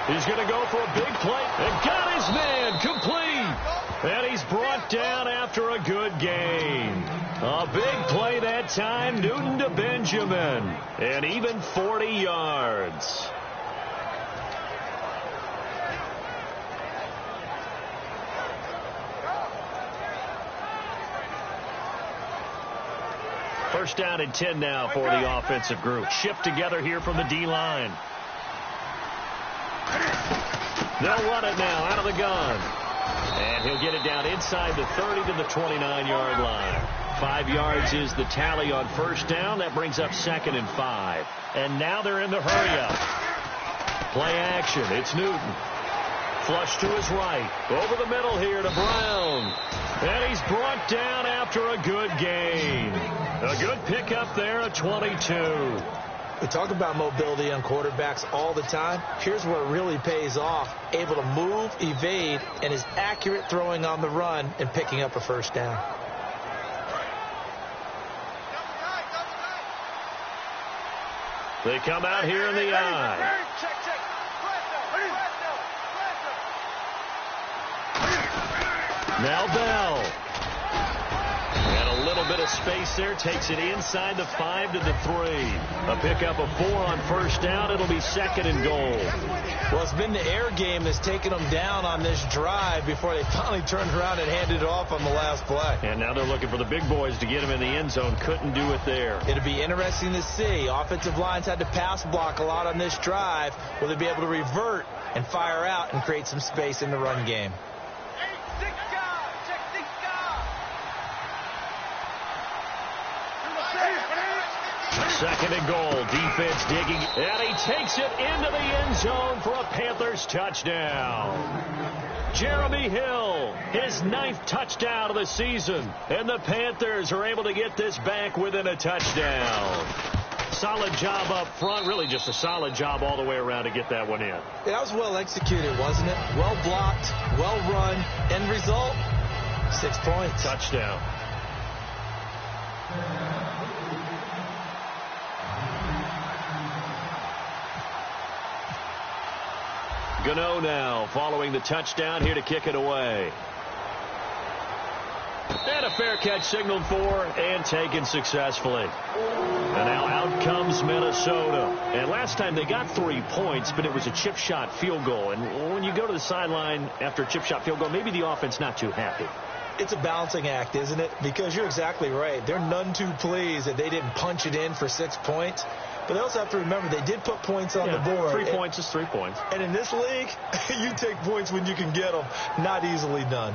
[SPEAKER 4] He's going to go for a big play. And got his man complete. And he's brought down after a good gain. A big play that time. Newton to Benjamin. And even 40 yards. First down and 10 now for the offensive group. Shift together here from the D-line. They'll run it now out of the gun. And he'll get it down inside the 30 to the 29-yard line. 5 yards is the tally on first down. That brings up 2nd and 5. And now they're in the hurry-up. Play action. It's Newton. Flush to his right. Over the middle here to Brown. And he's brought down after a good gain. A good pickup there at 22.
[SPEAKER 5] We talk about mobility on quarterbacks all the time. Here's where it really pays off. Able to move, evade, and is accurate throwing on the run and picking up a first down.
[SPEAKER 4] They come out here in the eye. Now Bell. And a little bit of space there. Takes it inside the 5 to the 3. A pickup of 4 on first down. It'll be 2nd and goal.
[SPEAKER 5] Well, it's been the air game that's taken them down on this drive before they finally turned around and handed it off on the last play.
[SPEAKER 4] And now they're looking for the big boys to get him in the end zone. Couldn't do it there.
[SPEAKER 5] It'll be interesting to see. Offensive lines had to pass block a lot on this drive. Will they be able to revert and fire out and create some space in the run game?
[SPEAKER 4] Second and goal. Defense digging. And he takes it into the end zone for a Panthers touchdown. Jeremy Hill, his 9th touchdown of the season. And the Panthers are able to get this back within a touchdown. Solid job up front. Really just a solid job all the way around to get that one in.
[SPEAKER 5] Yeah, that was well executed, wasn't it? Well blocked, well run. End result, 6 points.
[SPEAKER 4] Touchdown. Gano now following the touchdown here to kick it away. And a fair catch signaled for and taken successfully. And now out comes Minnesota. And last time they got 3 points, but it was a chip shot field goal. And when you go to the sideline after a chip shot field goal, maybe the offense not too happy.
[SPEAKER 5] It's a balancing act, isn't it? Because you're exactly right. They're none too pleased that they didn't punch it in for 6 points. But they also have to remember they did put points on the board.
[SPEAKER 4] 3 points is 3 points.
[SPEAKER 5] And in this league, you take points when you can get them. Not easily done.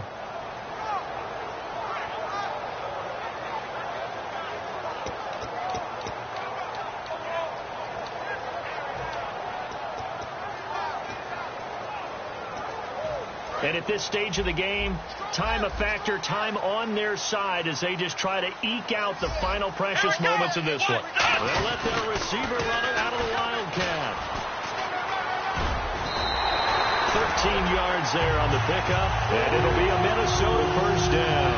[SPEAKER 4] And at this stage of the game, time a factor, time on their side as they just try to eke out the final precious moments of this one. They'll let their receiver run it out of the Wildcat. 13 yards there on the pickup, and it'll be a Minnesota first down.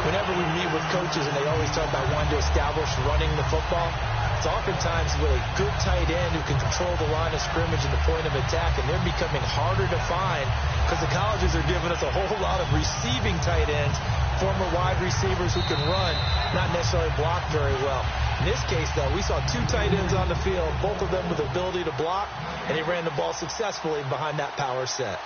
[SPEAKER 5] Whenever we meet with coaches and they always talk about wanting to establish running the football, it's oftentimes with a good tight end who can control the line of scrimmage and the point of attack, and they're becoming harder to find because the colleges are giving us a whole lot of receiving tight ends, former wide receivers who can run, not necessarily block very well. In this case, though, we saw 2 tight ends on the field, both of them with the ability to block, and they ran the ball successfully behind that power set.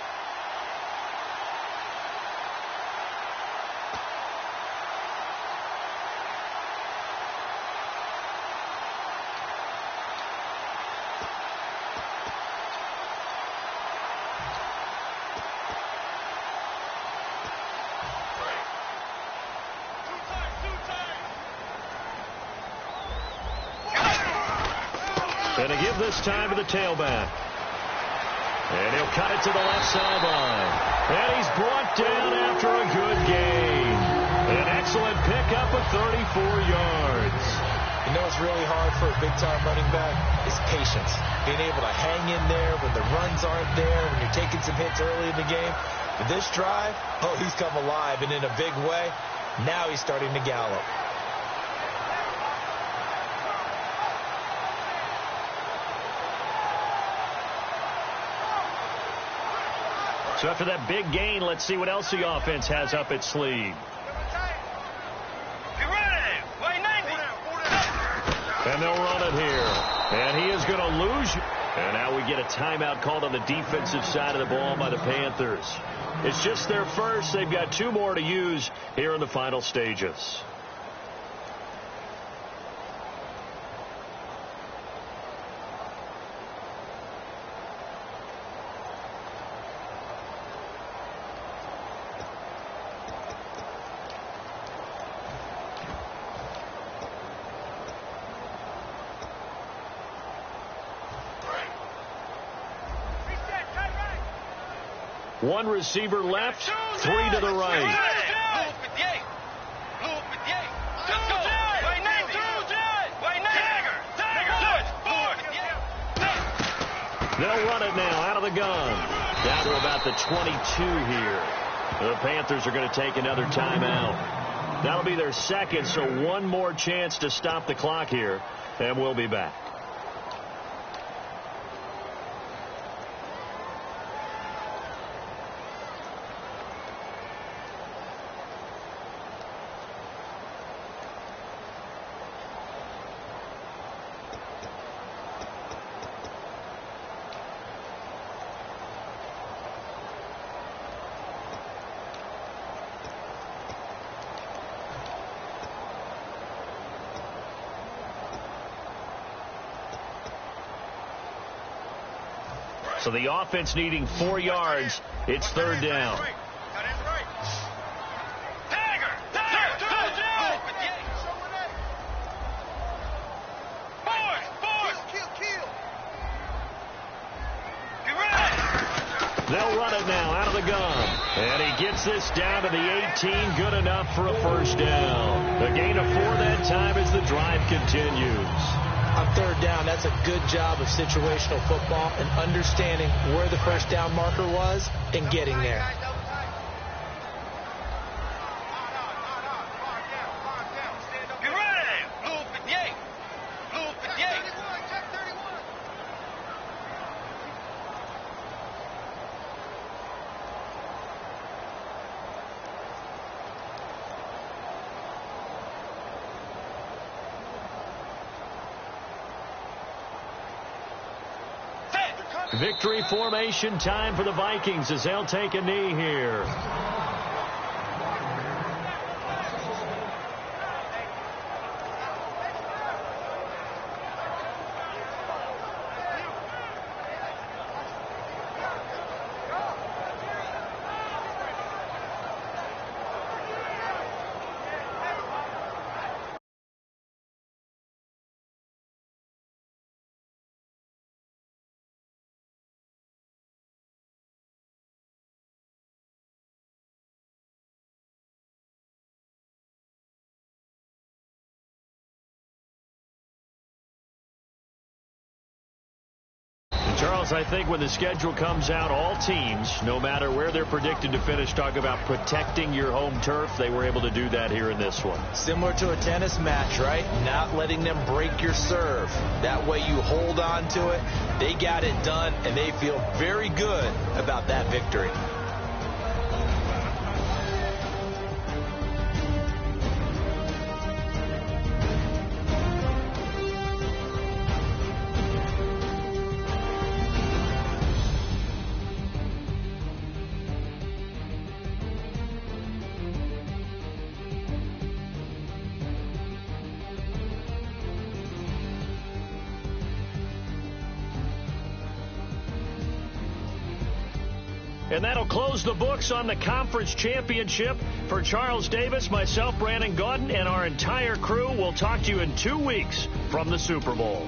[SPEAKER 4] And to give this time to the tailback. And he'll cut it to the left sideline. And he's brought down after a good gain. An excellent pickup of 34 yards.
[SPEAKER 5] You know what's really hard for a big-time running back is patience. Being able to hang in there when the runs aren't there, when you're taking some hits early in the game. But this drive, oh, he's come alive, and in a big way. Now he's starting to gallop.
[SPEAKER 4] So after that big gain, let's see what else the offense has up its sleeve.
[SPEAKER 6] Get ready. Way 90.
[SPEAKER 4] And they'll run it here. And he is going to lose. And now we get a timeout called on the defensive side of the ball by the Panthers. It's just their first. They've got 2 more to use here in the final stages. One receiver left, 3 to the right. They'll run it now out of the gun. Down to about the 22 here. The Panthers are going to take another timeout. That'll be their second, so one more chance to stop the clock here, and we'll be back. So the offense needing 4 yards. It's 3rd down. They'll run it now out of the gun. And he gets this down to the 18. Good enough for a first down. A gain of 4 that time as the drive continues.
[SPEAKER 5] On 3rd down, that's a good job of situational football and understanding where the first down marker was and getting there.
[SPEAKER 6] Get ready. Blue 58. Blue 58.
[SPEAKER 4] Victory formation time for the Vikings as they'll take a knee here. Charles, I think when the schedule comes out, all teams, no matter where they're predicted to finish, talk about protecting your home turf. They were able to do that here in this one.
[SPEAKER 5] Similar to a tennis match, right? Not letting them break your serve. That way you hold on to it. They got it done, and they feel very good about that victory.
[SPEAKER 4] And that'll close the books on the conference championship. For Charles Davis, myself, Brandon Gaudin, and our entire crew, we'll talk to you in 2 weeks from the Super Bowl.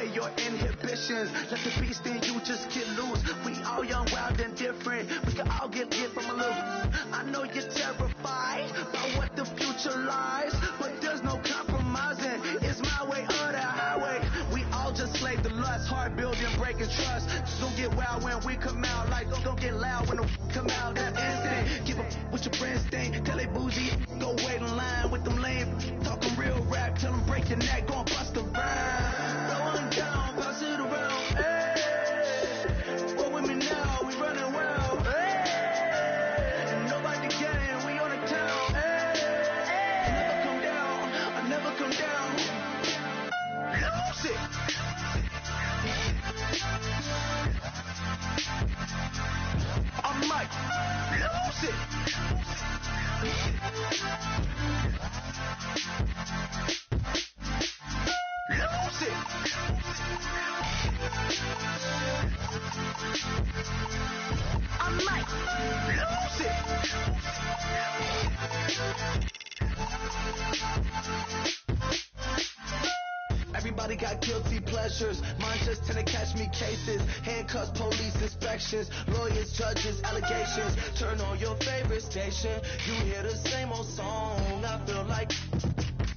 [SPEAKER 2] away your inhibitions. Let the beast in you just get loose. We all young, wild, and different. We can all get hit from a little. I know you're terrified by what the future lies, but there's no compromising. It's my way or the highway. We all just slave the lust, hard building, breaking trust. Just don't get wild when we come out. Like don't get loud when the come out. That instant. Give up what your friends think. Tell they bougie, go wait in line with them lame. Talking real rap, tell them break your neck, go and bust a rhyme. Rolling down, pass it around. Hey, roll with me now, we running wild. Hey, nobody getting, we on the town. Hey, I never come down, I never come down. Lose it. I might lose it. Lose it. I might lose it. Everybody got guilty pleasures. Mine just tend to catch me cases. Handcuffs, police inspections, lawyers, judges, allegations. Turn on your favorite station. You hear the same old song. I feel like,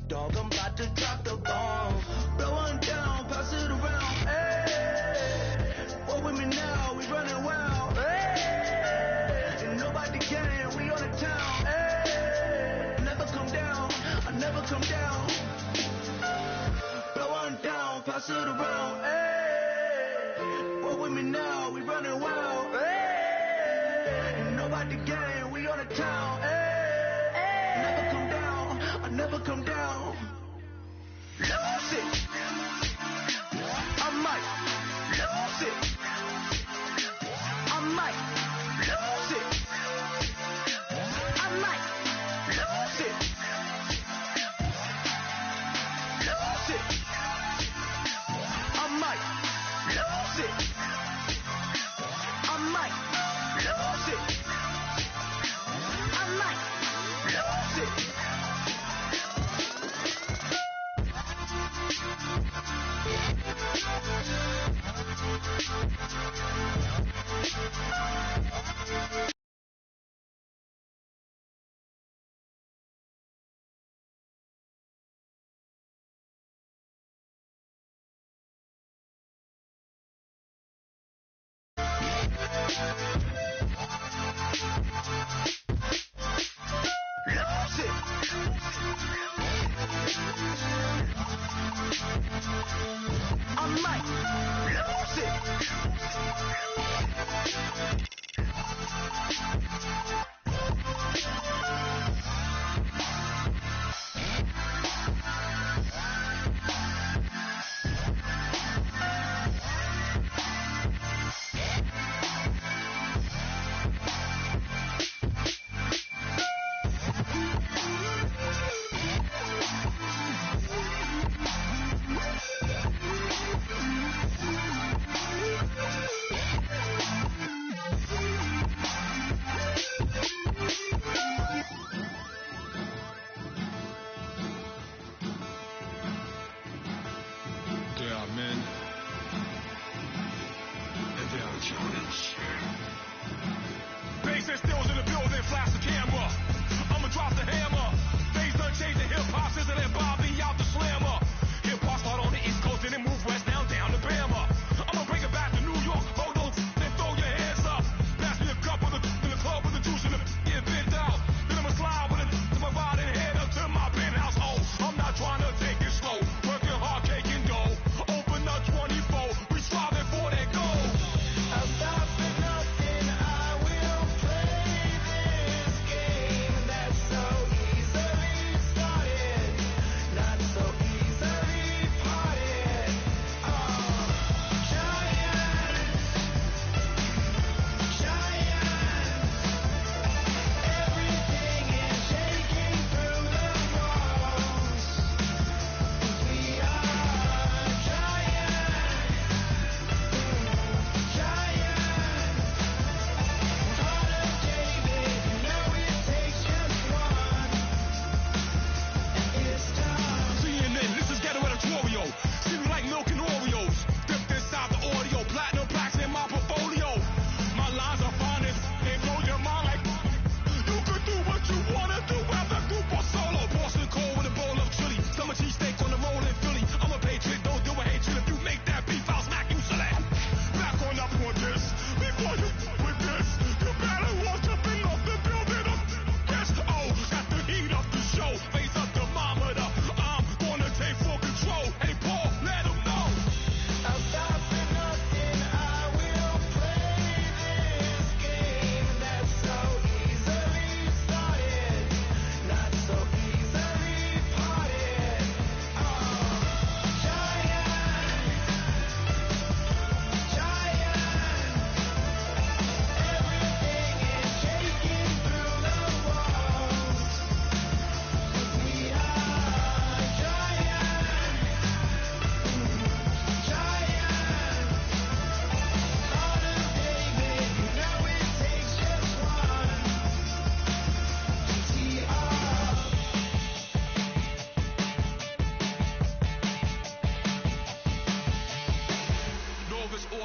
[SPEAKER 2] dog, I'm about to drop the bomb. Blowing down, pass it around. Hey, roll with me now, we running wild. Hey, and nobody getting, we on the town. Hey, I never come down, I never come down. Blowing down, pass it around. Hey, roll with me now, we running wild. Hey, and nobody getting, we on the town. Hey, I never come down, I never come down. Lose it. I might lose it. I might lose it. I might lose it. Lose it. I might lose it. I might lose it. I might lose it.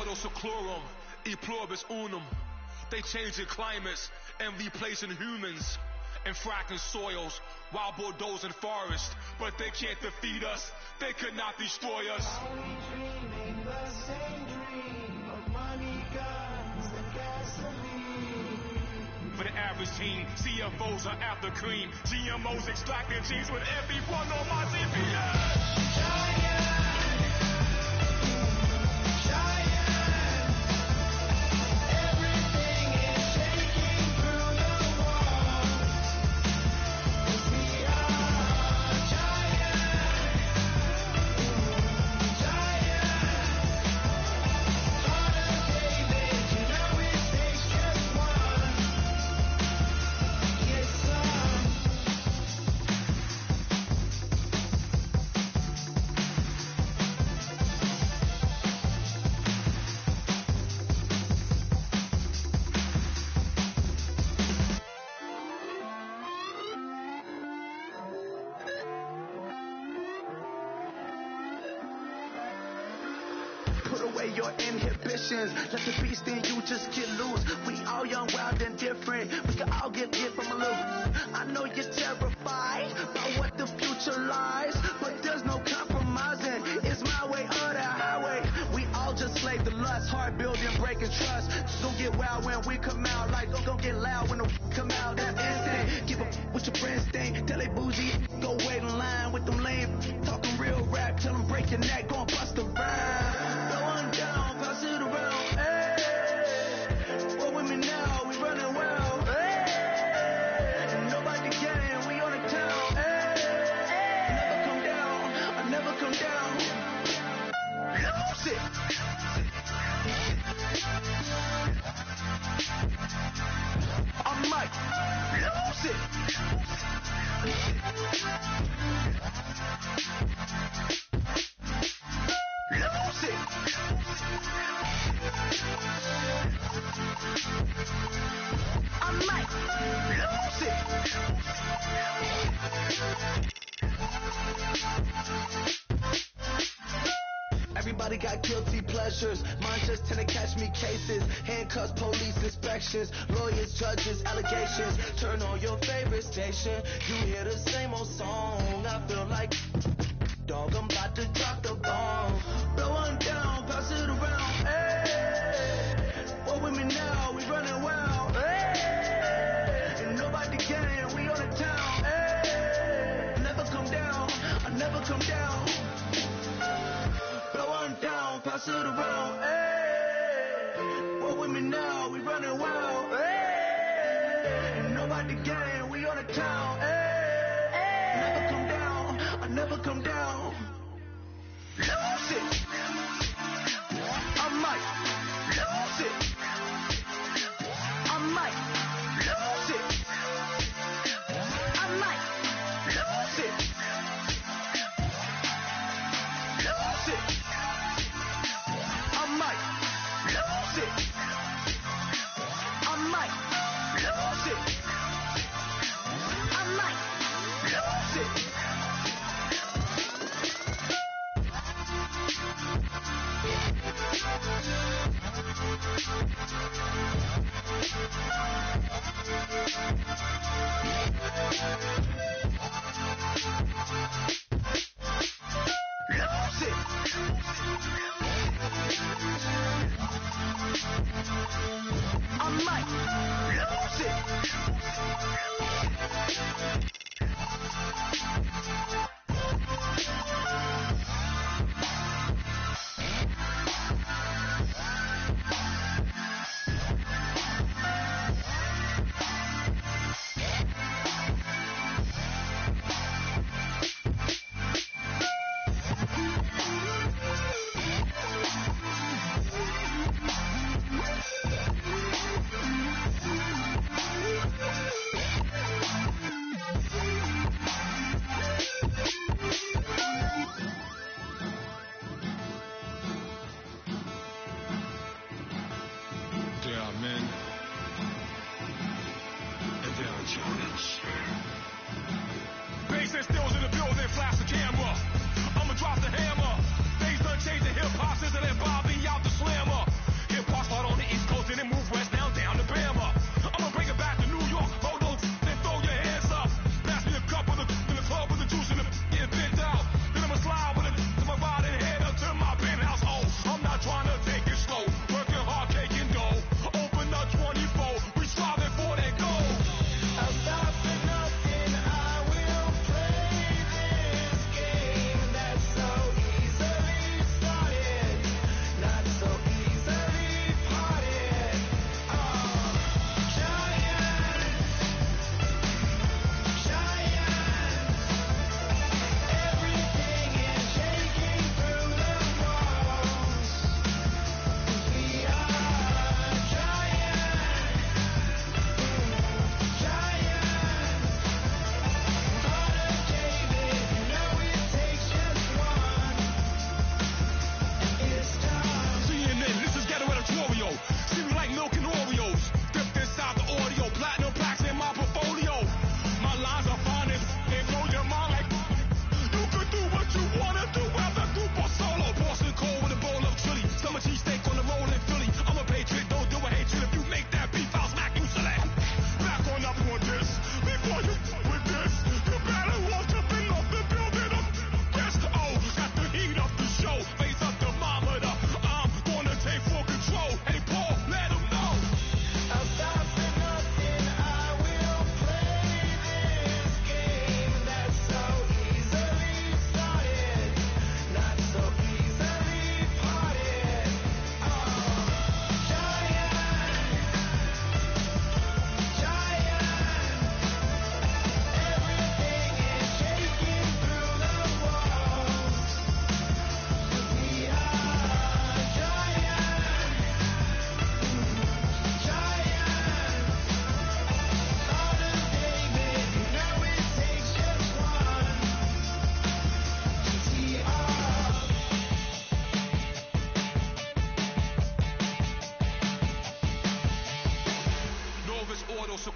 [SPEAKER 1] Modo seclorum, e pluribus unum. They changing climates and replacing humans and fracking soils while bulldozing forests. But they can't defeat us. They could not destroy us.
[SPEAKER 2] Are we dreaming the same dream of money, guns, and gasoline?
[SPEAKER 1] For the average team, CFOs are after cream. GMOs extracting genes with everyone on my CPS.
[SPEAKER 2] Put away your inhibitions. Let the beast in you just get loose. We all young, wild, and different. We can all get from a little. I know you're terrified about what the future lies, but there's no compromising. It's my way or the highway. We all just slave the lust, heart building, breaking trust. It's gonna get wild when we come out. Like it's gonna get loud when the come out. That instant. Give up with your friends thing. Tell they bougie. Go wait in line with them lame. Talking real rap. Tell them break your neck. Go and bust a rhyme. Down, pass it around, hey. What with me now? We running well, hey. And nobody game, we on the town, hey. Never come down, I never come down. Lose it. I'm Mike. Lose it. Lose it. I might lose it. Everybody got guilty pleasures. Mine just tend to catch me cases. Handcuffs, police inspections, lawyers, judges, allegations. Turn on your favorite station. You hear the same old song. I feel like dog, I'm about to drop the bomb. Blow one down, pass it around. Hey, what with me now? We running wild. Hey, and nobody can. We on the town. Hey, never come down. I never come down. Blow one down, pass it around. Hey, what with me now? We running wild. Hey, and nobody can. We on the town. Hey, never come down. I never come down. Lose it. I might lose it. I might lose it. I might lose it. Lose it. I might lose it. I might lose it. I might lose it. Lose it.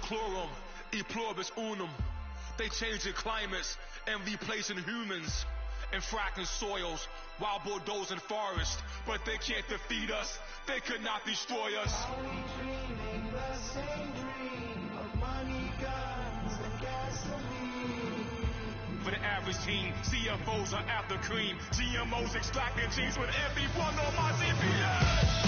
[SPEAKER 1] chlorum, e pluribus unum. They changing climates and replacing humans and fracking soils while bulldozing forests. But they can't defeat us. They could not destroy us.
[SPEAKER 2] Are we dreaming the same dream of money, guns, and gasoline?
[SPEAKER 1] For the average team, CFOs are after cream. GMOs extracting genes with everyone on my CPS.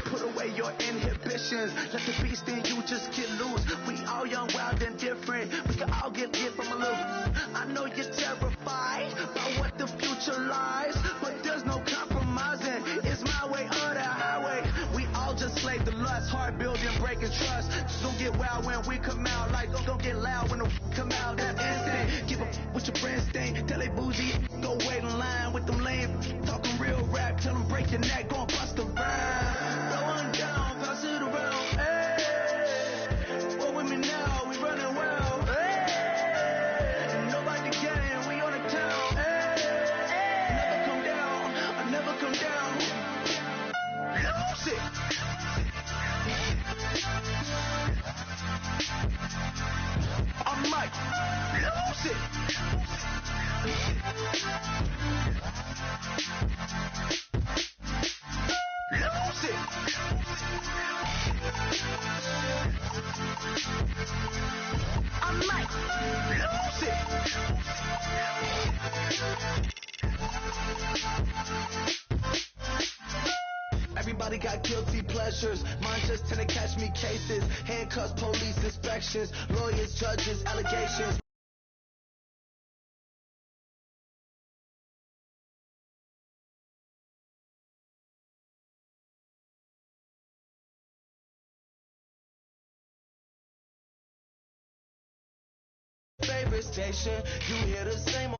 [SPEAKER 2] Put away your inhibitions. Let the beast in you just get loose. We all young, wild, and different. We can all get from a little. I know you're terrified by what the future lies, but there's no compromising. It's my way or the highway. We all just slave the lust, heart building, breaking trust. Just don't get wild when we come out. Like don't get loud when the come out. That instant. Give up what your friends think. Tell they bougie. Go wait in line with them lame. Talking real rap. Tell them break your neck. Go and bust a rhyme. Blowing down, pass it around. Hey, what with me now? We running well. Hey, nobody getting. We on the town. Hey, never come down. I never come down. Lose it. I'm Mike. Lose it. Lose it. I'm Mike. Lose it. Everybody got guilty pleasures. Mine just tend to catch me cases. Handcuffs, police inspections, lawyers, judges, allegations. Favorite station, you hear the same